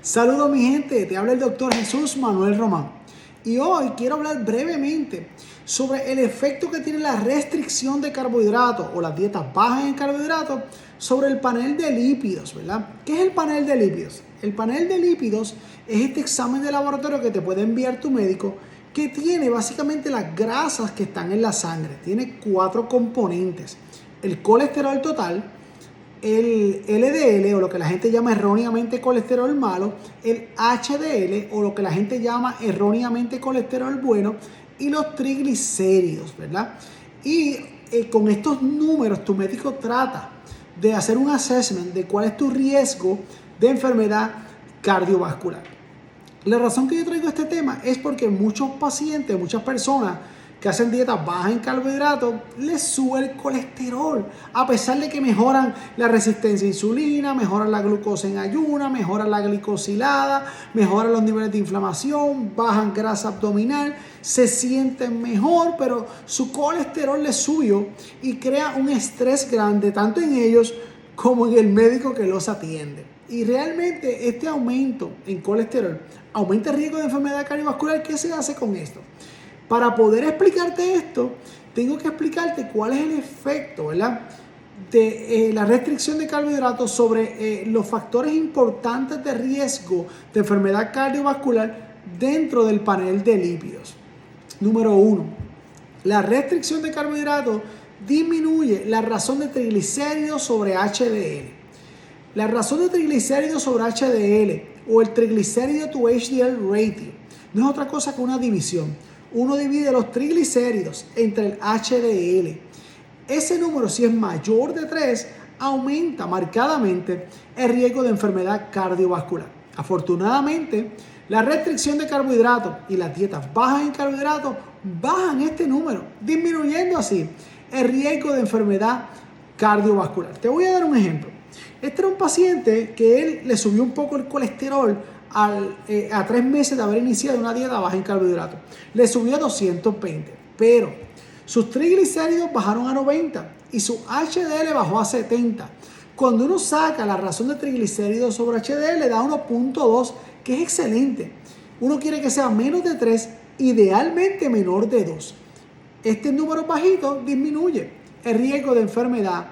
Saludos mi gente, te habla el doctor Jesús Manuel Román y hoy quiero hablar brevemente sobre el efecto que tiene la restricción de carbohidratos o las dietas bajas en carbohidratos sobre el panel de lípidos, ¿verdad? ¿Qué es el panel de lípidos? El panel de lípidos es este examen de laboratorio que te puede enviar tu médico que tiene básicamente las grasas que están en la sangre. Tiene 4 componentes: el colesterol total, el LDL o lo que la gente llama erróneamente colesterol malo, el HDL o lo que la gente llama erróneamente colesterol bueno y los triglicéridos, ¿verdad? Y con estos números tu médico trata de hacer un assessment de cuál es tu riesgo de enfermedad cardiovascular. La razón que yo traigo este tema es porque muchos pacientes, muchas personas que hacen dietas bajas en carbohidratos, les sube el colesterol, a pesar de que mejoran la resistencia a insulina, mejoran la glucosa en ayuna, mejoran la glicosilada, mejoran los niveles de inflamación, bajan grasa abdominal, se sienten mejor, pero su colesterol les subió y crea un estrés grande tanto en ellos como en el médico que los atiende. Y realmente este aumento en colesterol aumenta el riesgo de enfermedad cardiovascular. ¿Qué se hace con esto? Para poder explicarte esto, tengo que explicarte cuál es el efecto, ¿verdad?, de la restricción de carbohidratos sobre los factores importantes de riesgo de enfermedad cardiovascular dentro del panel de lípidos. Número 1. La restricción de carbohidratos disminuye la razón de triglicéridos sobre HDL. La razón de triglicéridos sobre HDL o el triglicérido to HDL ratio no es otra cosa que una división. Uno divide los triglicéridos entre el HDL. Ese número, si es mayor de 3, aumenta marcadamente el riesgo de enfermedad cardiovascular. Afortunadamente, la restricción de carbohidratos y las dietas bajas en carbohidratos bajan este número, disminuyendo así el riesgo de enfermedad cardiovascular. Te voy a dar un ejemplo. Este era un paciente que él le subió un poco el colesterol a 3 meses de haber iniciado una dieta baja en carbohidratos. Le subió a 220, pero sus triglicéridos bajaron a 90 y su HDL bajó a 70. Cuando uno saca la razón de triglicéridos sobre HDL, da 1.2, que es excelente. Uno quiere que sea menos de 3, idealmente menor de 2. Este número bajito disminuye el riesgo de enfermedad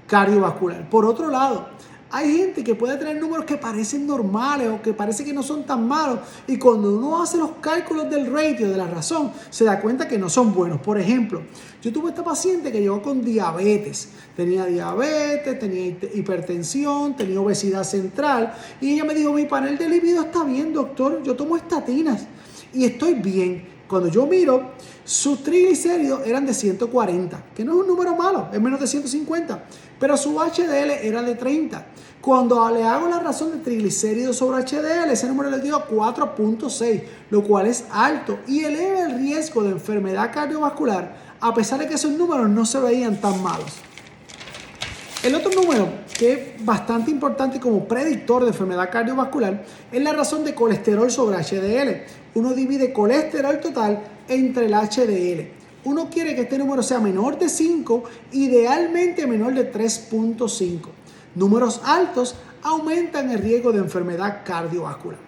cardiovascular. Por otro lado, hay gente que puede tener números que parecen normales o que parece que no son tan malos, y cuando uno hace los cálculos del ratio, de la razón, se da cuenta que no son buenos. Por ejemplo, yo tuve esta paciente que llegó con diabetes. Tenía diabetes, tenía hipertensión, tenía obesidad central, y ella me dijo: mi panel de lípidos está bien, doctor, yo tomo estatinas y estoy bien. Cuando yo miro, sus triglicéridos eran de 140, que no es un número malo, es menos de 150, pero su HDL era de 30. Cuando le hago la razón de triglicéridos sobre HDL, ese número le dio 4.6, lo cual es alto y eleva el riesgo de enfermedad cardiovascular, a pesar de que esos números no se veían tan malos. El otro número que es bastante importante como predictor de enfermedad cardiovascular es la razón de colesterol sobre HDL. Uno divide colesterol total entre el HDL. Uno quiere que este número sea menor de 5, idealmente menor de 3.5. Números altos aumentan el riesgo de enfermedad cardiovascular.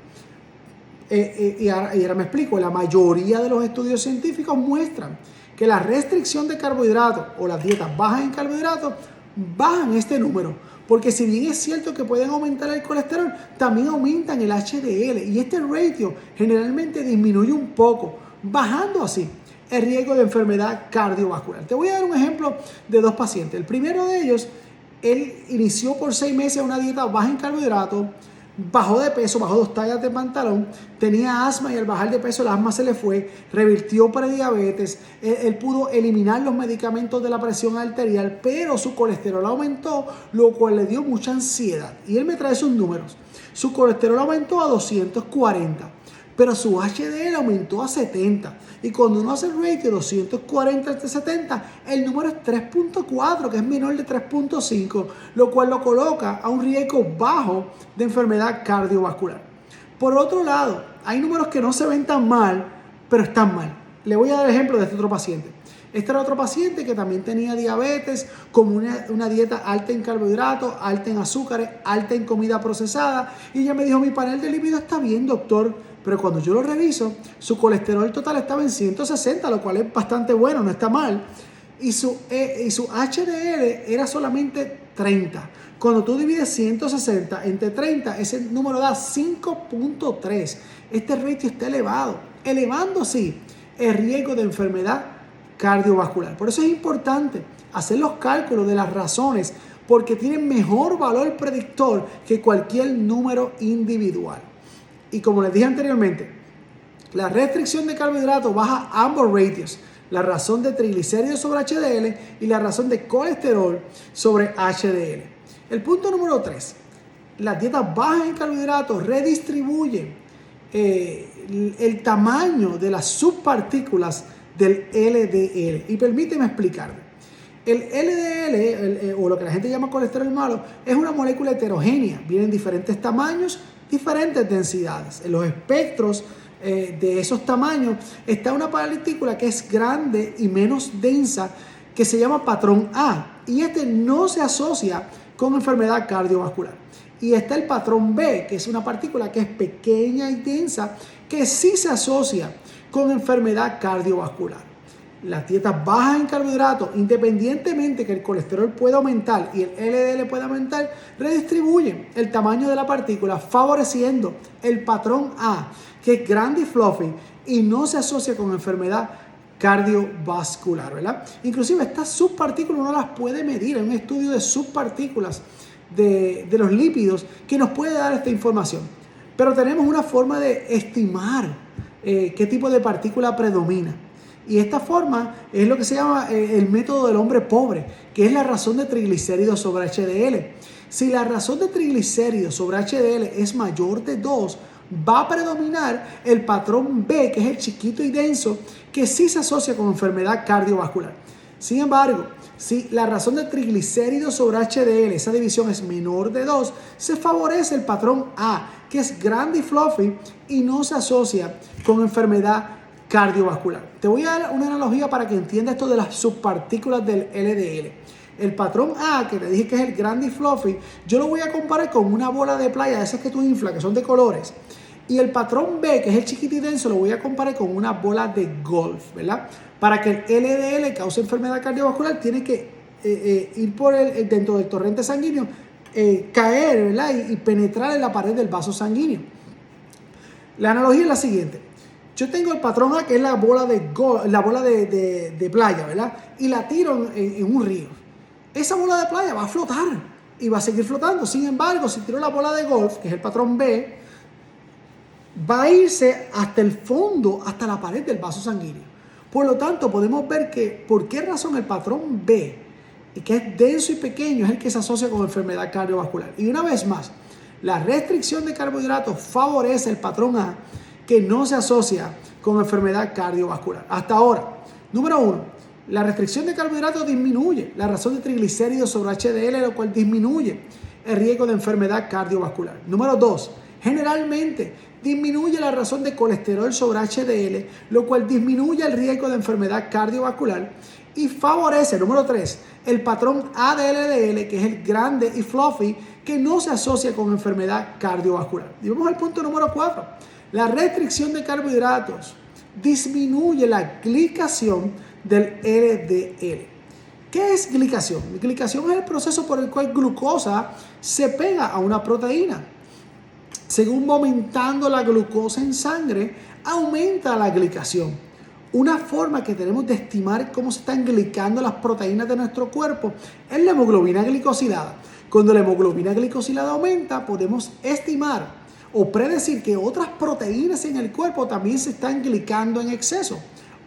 Y ahora me explico. La mayoría de los estudios científicos muestran que la restricción de carbohidratos o las dietas bajas en carbohidratos bajan este número, porque si bien es cierto que pueden aumentar el colesterol, también aumentan el HDL y este ratio generalmente disminuye un poco, bajando así el riesgo de enfermedad cardiovascular. Te voy a dar un ejemplo de 2 pacientes. El primero de ellos, él inició por 6 meses una dieta baja en carbohidratos, bajó de peso, bajó 2 tallas de pantalón, tenía asma y al bajar de peso el asma se le fue, revirtió prediabetes, él pudo eliminar los medicamentos de la presión arterial, pero su colesterol aumentó, lo cual le dio mucha ansiedad. Y él me trae sus números. Su colesterol aumentó a 240, pero su HDL aumentó a 70. Y cuando uno hace el ratio 240 entre 70, el número es 3.4, que es menor de 3.5, lo cual lo coloca a un riesgo bajo de enfermedad cardiovascular. Por otro lado, hay números que no se ven tan mal, pero están mal. Le voy a dar ejemplo de este otro paciente. Este era otro paciente que también tenía diabetes, como una dieta alta en carbohidratos, alta en azúcares, alta en comida procesada. Y ella me dijo, mi panel de lípidos está bien, doctor, pero cuando yo lo reviso, su colesterol total estaba en 160, lo cual es bastante bueno, no está mal. Y su HDL era solamente 30. Cuando tú divides 160 entre 30, ese número da 5.3. Este ratio está elevado, elevando sí el riesgo de enfermedad cardiovascular. Por eso es importante hacer los cálculos de las razones, porque tienen mejor valor predictor que cualquier número individual. Y como les dije anteriormente, la restricción de carbohidratos baja ambos ratios. La razón de triglicéridos sobre HDL y la razón de colesterol sobre HDL. El punto número 3. Las dietas bajas en carbohidratos redistribuyen el tamaño de las subpartículas del LDL. Y permíteme explicarme. El LDL, o lo que la gente llama colesterol malo, es una molécula heterogénea. Viene en diferentes tamaños, diferentes densidades. En los espectros de esos tamaños está una partícula que es grande y menos densa, que se llama patrón A, y este no se asocia con enfermedad cardiovascular. Y está el patrón B, que es una partícula que es pequeña y densa, que sí se asocia con enfermedad cardiovascular. Las dietas bajas en carbohidratos, independientemente que el colesterol pueda aumentar y el LDL pueda aumentar, redistribuyen el tamaño de la partícula, favoreciendo el patrón A, que es grande y fluffy y no se asocia con enfermedad cardiovascular, ¿verdad? Inclusive estas subpartículas uno las puede medir en un estudio de subpartículas de los lípidos que nos puede dar esta información. Pero tenemos una forma de estimar qué tipo de partícula predomina. Y esta forma es lo que se llama el método del hombre pobre, que es la razón de triglicéridos sobre HDL. Si la razón de triglicéridos sobre HDL es mayor de 2, va a predominar el patrón B, que es el chiquito y denso, que sí se asocia con enfermedad cardiovascular. Sin embargo, si la razón de triglicéridos sobre HDL, esa división es menor de 2, se favorece el patrón A, que es grande y fluffy y no se asocia con enfermedad cardiovascular. Te voy a dar una analogía para que entiendas esto de las subpartículas del LDL. El patrón A, que te dije que es el grande y fluffy, yo lo voy a comparar con una bola de playa, esas que tú inflas, que son de colores. Y el patrón B, que es el chiquito y denso, lo voy a comparar con una bola de golf, ¿verdad? Para que el LDL cause enfermedad cardiovascular, tiene que ir por dentro del torrente sanguíneo, caer, ¿verdad? Y penetrar en la pared del vaso sanguíneo. La analogía es la siguiente. Yo tengo el patrón A, que es la bola de playa, ¿verdad? Y la tiro en un río. Esa bola de playa va a flotar y va a seguir flotando. Sin embargo, si tiro la bola de golf, que es el patrón B, va a irse hasta el fondo, hasta la pared del vaso sanguíneo. Por lo tanto, podemos ver que por qué razón el patrón B, que es denso y pequeño, es el que se asocia con enfermedad cardiovascular. Y una vez más, la restricción de carbohidratos favorece el patrón A, que no se asocia con enfermedad cardiovascular. Hasta ahora, número 1, la restricción de carbohidratos disminuye la razón de triglicéridos sobre HDL, lo cual disminuye el riesgo de enfermedad cardiovascular. Número 2, generalmente disminuye la razón de colesterol sobre HDL, lo cual disminuye el riesgo de enfermedad cardiovascular y favorece, número 3, el patrón A de LDL, que es el grande y fluffy, que no se asocia con enfermedad cardiovascular. Y vamos al punto número 4. La restricción de carbohidratos disminuye la glicación del LDL. ¿Qué es glicación? Glicación es el proceso por el cual glucosa se pega a una proteína. Según va aumentando la glucosa en sangre, aumenta la glicación. Una forma que tenemos de estimar cómo se están glicando las proteínas de nuestro cuerpo es la hemoglobina glicosilada. Cuando la hemoglobina glicosilada aumenta, podemos estimar o predecir que otras proteínas en el cuerpo también se están glicando en exceso.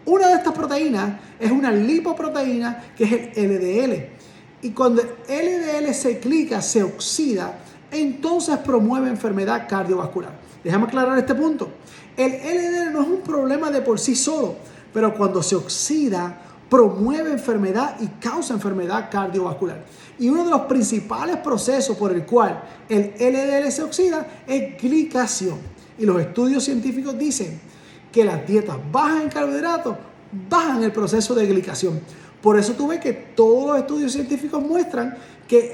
Una de estas proteínas es una lipoproteína, que es el LDL. Y cuando el LDL se glica, se oxida, entonces promueve enfermedad cardiovascular. Déjame aclarar este punto. El LDL no es un problema de por sí solo, pero cuando se oxida, promueve enfermedad y causa enfermedad cardiovascular. Y uno de los principales procesos por el cual el LDL se oxida es glicación. Y los estudios científicos dicen que las dietas bajas en carbohidratos bajan el proceso de glicación. Por eso tú ves que todos los estudios científicos muestran que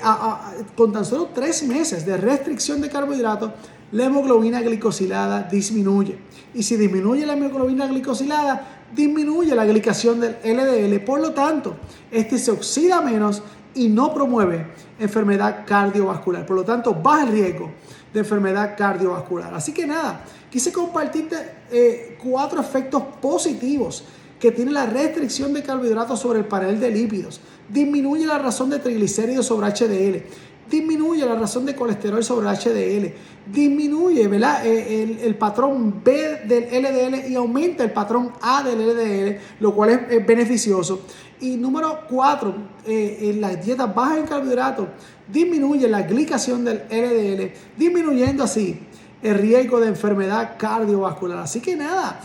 con tan solo 3 meses de restricción de carbohidratos, la hemoglobina glicosilada disminuye. Y si disminuye la hemoglobina glicosilada, disminuye la glicación del LDL. Por lo tanto, este se oxida menos y no promueve enfermedad cardiovascular. Por lo tanto, baja el riesgo de enfermedad cardiovascular. Así que nada, quise compartirte 4 efectos positivos que tiene la restricción de carbohidratos sobre el panel de lípidos. Disminuye la razón de triglicéridos sobre HDL. Disminuye la razón de colesterol sobre HDL. Disminuye, ¿verdad?, el patrón B del LDL y aumenta el patrón A del LDL, lo cual es beneficioso. Y número 4, en las dietas bajas en carbohidratos, disminuye la glicación del LDL, disminuyendo así el riesgo de enfermedad cardiovascular. Así que nada,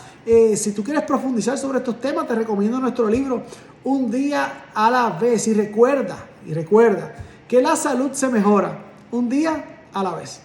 si tú quieres profundizar sobre estos temas, te recomiendo nuestro libro Un día a la vez. Y recuerda que la salud se mejora un día a la vez.